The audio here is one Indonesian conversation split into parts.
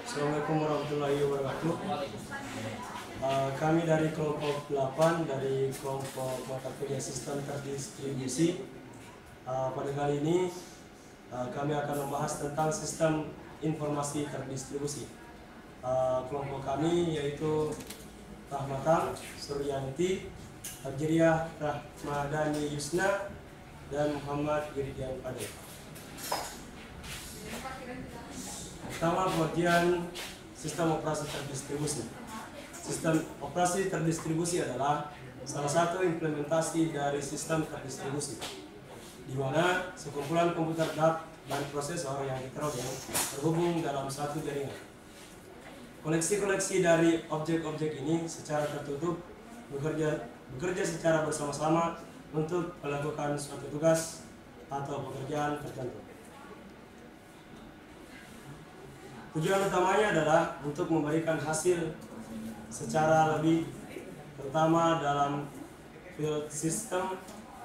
Assalamualaikum warahmatullahi wabarakatuh. Kami dari kelompok 8 dari kelompok mata kuliah sistem terdistribusi. Pada kali ini kami akan membahas tentang sistem informasi terdistribusi. Kelompok kami yaitu Rahmatan Suryanti, Hajriah Rahmadani Yusna, dan Muhammad Iridian Pade. Pertama, pengertian sistem operasi terdistribusi. Sistem operasi terdistribusi adalah salah satu implementasi dari sistem terdistribusi, di mana sekumpulan komputer dan prosesor yang terhubung dalam satu jaringan. Koleksi-koleksi dari objek-objek ini secara tertutup bekerja secara bersama-sama untuk melakukan suatu tugas atau pekerjaan tertentu. Tujuan utamanya adalah untuk memberikan hasil secara lebih, terutama dalam field system,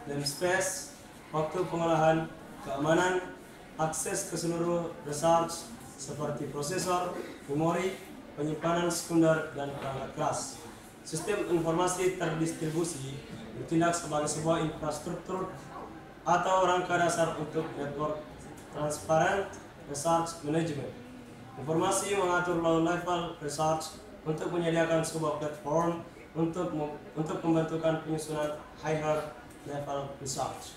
namespace, waktu pengolahan, keamanan, akses ke seluruh resource seperti prosesor, memori, penyimpanan sekunder, dan perangkat keras. Sistem informasi terdistribusi bertindak sebagai sebuah infrastruktur atau rangka dasar untuk network transparent resource management. Informasi mengatur low-level research untuk menyediakan sebuah platform untuk pembentukan penyusunan higher-level research.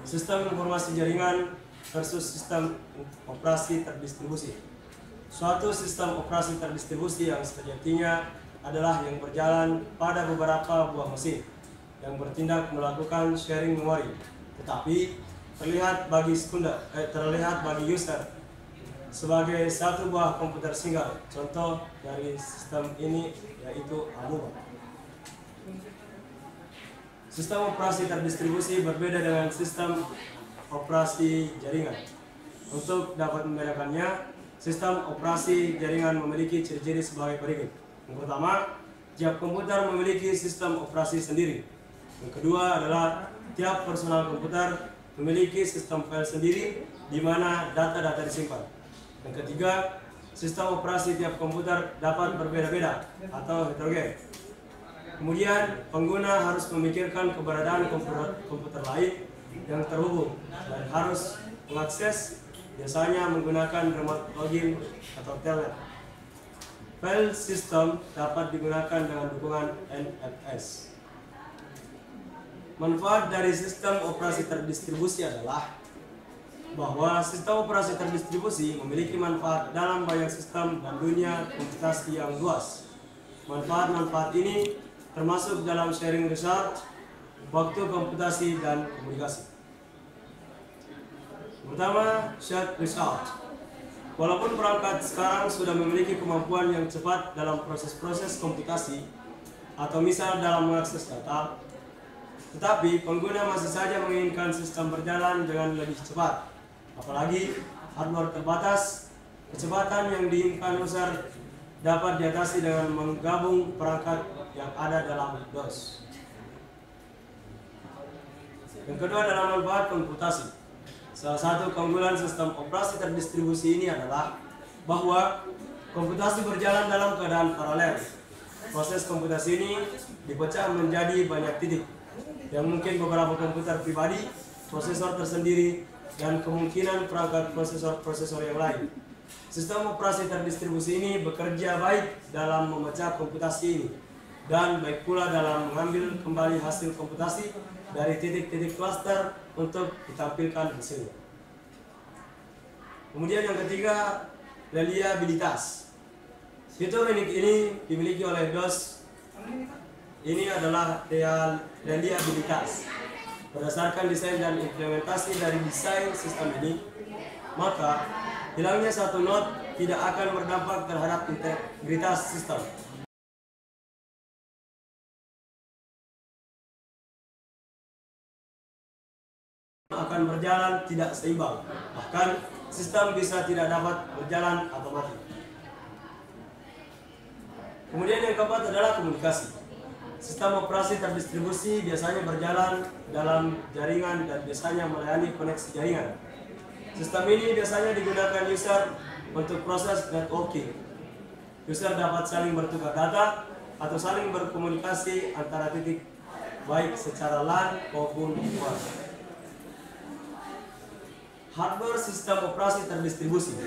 Sistem informasi jaringan versus sistem operasi terdistribusi. Suatu sistem operasi terdistribusi yang sejatinya adalah yang berjalan pada beberapa buah mesin yang bertindak melakukan sharing memori, tetapi terlihat bagi user sebagai satu buah komputer single. Contoh dari sistem ini yaitu Amuba. Sistem operasi terdistribusi berbeda dengan sistem operasi jaringan. Untuk dapat membedakannya, sistem operasi jaringan memiliki ciri-ciri sebagai berikut. Yang pertama, tiap komputer memiliki sistem operasi sendiri. Yang kedua adalah tiap personal komputer memiliki sistem file sendiri di mana data-data disimpan. Yang ketiga, sistem operasi tiap komputer dapat berbeda-beda atau heterogen. Kemudian, pengguna harus memikirkan keberadaan komputer lain yang terhubung dan harus mengakses, biasanya menggunakan remote login atau telnet. File system dapat digunakan dengan dukungan NFS. Manfaat dari sistem operasi terdistribusi adalah bahwa sistem operasi terdistribusi memiliki manfaat dalam banyak sistem dan dunia komputasi yang luas. Manfaat-manfaat ini termasuk dalam sharing research, waktu komputasi, dan komunikasi. Pertama, shared research. Walaupun perangkat sekarang sudah memiliki kemampuan yang cepat dalam proses-proses komputasi atau misal dalam mengakses data, tetapi pengguna masih saja menginginkan sistem berjalan dengan lebih cepat. Apalagi hardware terbatas, kecepatan yang diinginkan user dapat diatasi dengan menggabung perangkat yang ada dalam DOS. Yang kedua adalah manfaat komputasi. Salah satu keunggulan sistem operasi terdistribusi ini adalah bahwa komputasi berjalan dalam keadaan paralel. Proses komputasi ini dipecah menjadi banyak titik, yang mungkin beberapa komputer pribadi, prosesor tersendiri, dan kemungkinan perangkat prosesor yang lain. Sistem operasi terdistribusi ini bekerja baik dalam memecah komputasi ini, dan baik pula dalam mengambil kembali hasil komputasi dari titik-titik cluster untuk ditampilkan hasilnya. Kemudian yang ketiga, reliabilitas. Fitur unik ini dimiliki oleh DOS. Ini adalah reliabilitas. Berdasarkan desain dan implementasi dari desain sistem ini, maka hilangnya satu node tidak akan berdampak terhadap integritas sistem. Akan berjalan tidak seimbang, bahkan sistem bisa tidak dapat berjalan atau mati. Kemudian yang keempat adalah komunikasi. Sistem operasi terdistribusi biasanya berjalan dalam jaringan dan biasanya melayani koneksi jaringan. Sistem ini biasanya digunakan user untuk proses networking. User dapat saling bertukar data atau saling berkomunikasi antara titik, baik secara LAN maupun WAN. Hardware sistem operasi terdistribusi.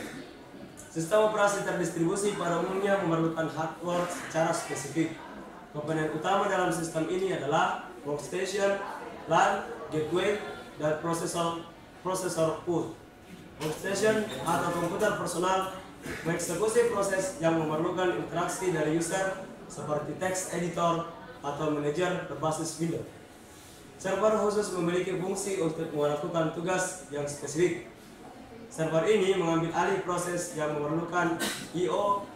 Sistem operasi terdistribusi pada umumnya memerlukan hardware secara spesifik. Komponen utama dalam sistem ini adalah workstation, LAN, gateway, dan prosesor pool. Workstation atau komputer personal mengeksekusi proses yang memerlukan interaksi dari user seperti text editor atau manajer berbasis Windows. Server khusus memiliki fungsi untuk melakukan tugas yang spesifik. Server ini mengambil alih proses yang memerlukan I/O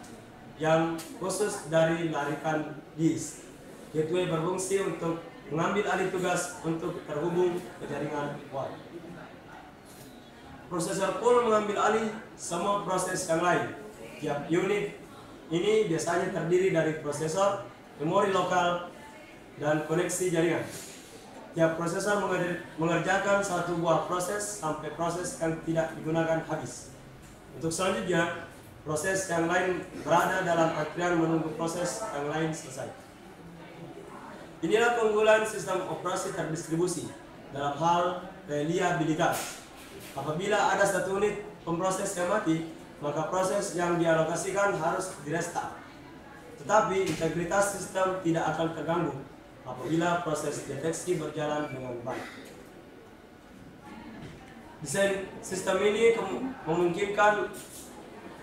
yang khusus dari larikan disk. Gateway berfungsi untuk mengambil alih tugas untuk terhubung ke jaringan WAN. Prosesor pool mengambil alih semua proses yang lain. Tiap unit ini biasanya terdiri dari prosesor, memori lokal, dan koneksi jaringan. Tiap prosesor mengerjakan satu buah proses sampai proses yang tidak digunakan habis. Untuk selanjutnya, proses yang lain berada dalam antrian menunggu proses yang lain selesai. Inilah keunggulan sistem operasi terdistribusi dalam hal reliabilitas. Apabila ada satu unit pemproses yang mati, maka proses yang dialokasikan harus direstart. Tetapi integritas sistem tidak akan terganggu apabila proses deteksi berjalan dengan baik. Desain sistem ini memungkinkan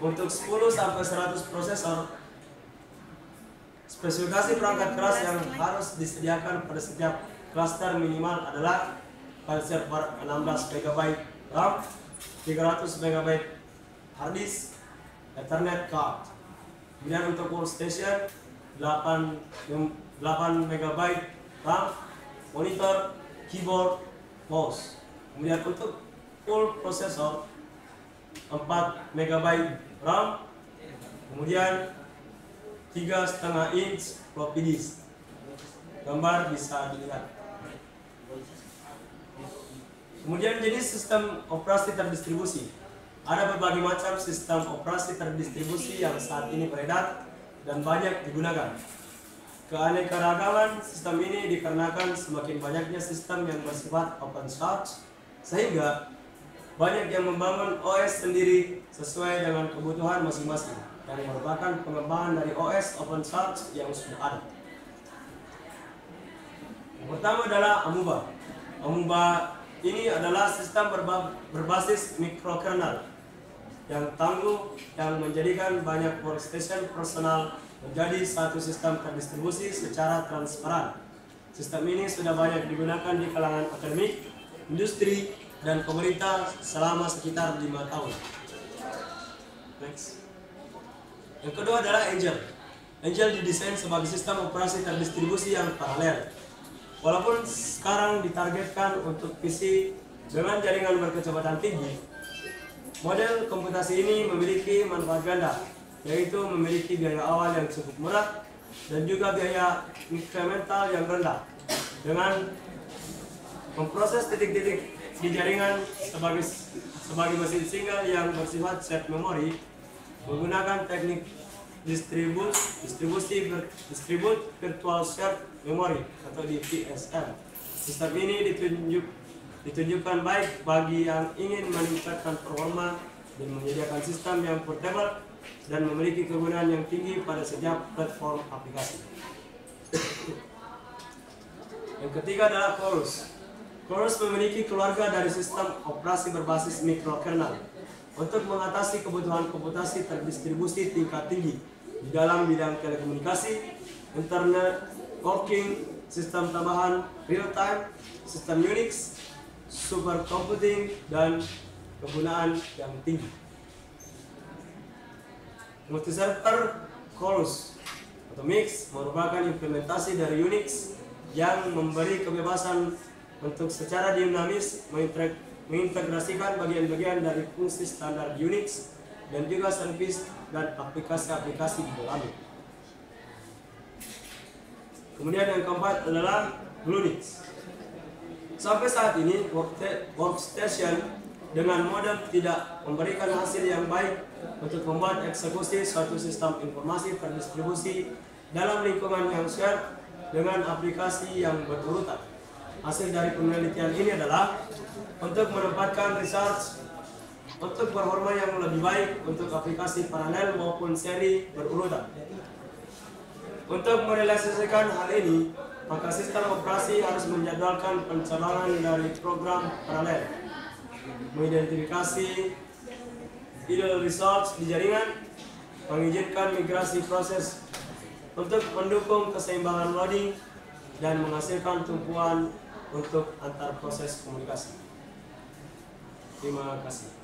untuk 10-100 prosesor. Spesifikasi perangkat keras yang harus disediakan pada setiap klaster minimal adalah file server 16 MB RAM, 300 MB hard disk, Ethernet card. Kemudian untuk workstation 8 MB RAM, monitor, keyboard, mouse. Kemudian untuk full prosesor 4 MB RAM, kemudian 3,5 inch floppy disk. Gambar bisa dilihat. Kemudian jenis sistem operasi terdistribusi. Ada berbagai macam sistem operasi terdistribusi yang saat ini beredar dan banyak digunakan. Keanekaragaman sistem ini dikarenakan semakin banyaknya sistem yang bersifat open source, sehingga banyak yang membangun OS sendiri sesuai dengan kebutuhan masing-masing, yang merupakan pengembangan dari OS open source yang sudah ada. Yang pertama adalah Amoeba. Amoeba ini adalah sistem berbasis mikrokernel yang tangguh yang menjadikan banyak workstation personal menjadi satu sistem terdistribusi secara transparan. Sistem ini sudah banyak digunakan di kalangan akademik, industri, dan pemerintah selama sekitar 5 tahun. Next. Yang kedua adalah Angel. Angel didesain sebagai sistem operasi terdistribusi yang paralel. Walaupun sekarang ditargetkan untuk PC dengan jaringan berkecepatan tinggi, model komputasi ini memiliki manfaat ganda, yaitu memiliki biaya awal yang cukup murah dan juga biaya inkremental yang rendah. Dengan memproses titik-titik di jaringan sebagai mesin single yang bersifat shared memory, menggunakan teknik distribusi virtual shared memory atau DVSM. Sistem ini ditunjukkan baik bagi yang ingin meningkatkan performa dan menyediakan sistem yang portable dan memiliki kegunaan yang tinggi pada setiap platform aplikasi. Yang ketiga adalah Chorus. Chorus memiliki keluarga dari sistem operasi berbasis mikrokernel untuk mengatasi kebutuhan komputasi terdistribusi tingkat tinggi di dalam bidang telekomunikasi, internet working, sistem tambahan real time, sistem Unix, supercomputing, dan kegunaan yang tinggi. Multi-server Chorus atau Mix merupakan implementasi dari Unix yang memberi kebebasan untuk secara dinamis mengintegrasikan bagian-bagian dari fungsi standar Unix dan juga servis dan aplikasi-aplikasi di dalamnya. Kemudian yang keempat adalah Bluenix. Sampai saat ini workstation dengan modem tidak memberikan hasil yang baik untuk membuat eksekusi suatu sistem informasi terdistribusi dalam lingkungan yang share dengan aplikasi yang berurutan. Hasil dari penelitian ini adalah untuk menempatkan research untuk performa yang lebih baik untuk aplikasi paralel maupun seri berurutan. Untuk merealisasikan hal ini, maka sistem operasi harus menjadwalkan pencabangan dari program paralel, mengidentifikasi ideal results di jaringan, mengizinkan migrasi proses untuk mendukung keseimbangan loading, dan menghasilkan tumpuan untuk antar proses komunikasi. Terima kasih.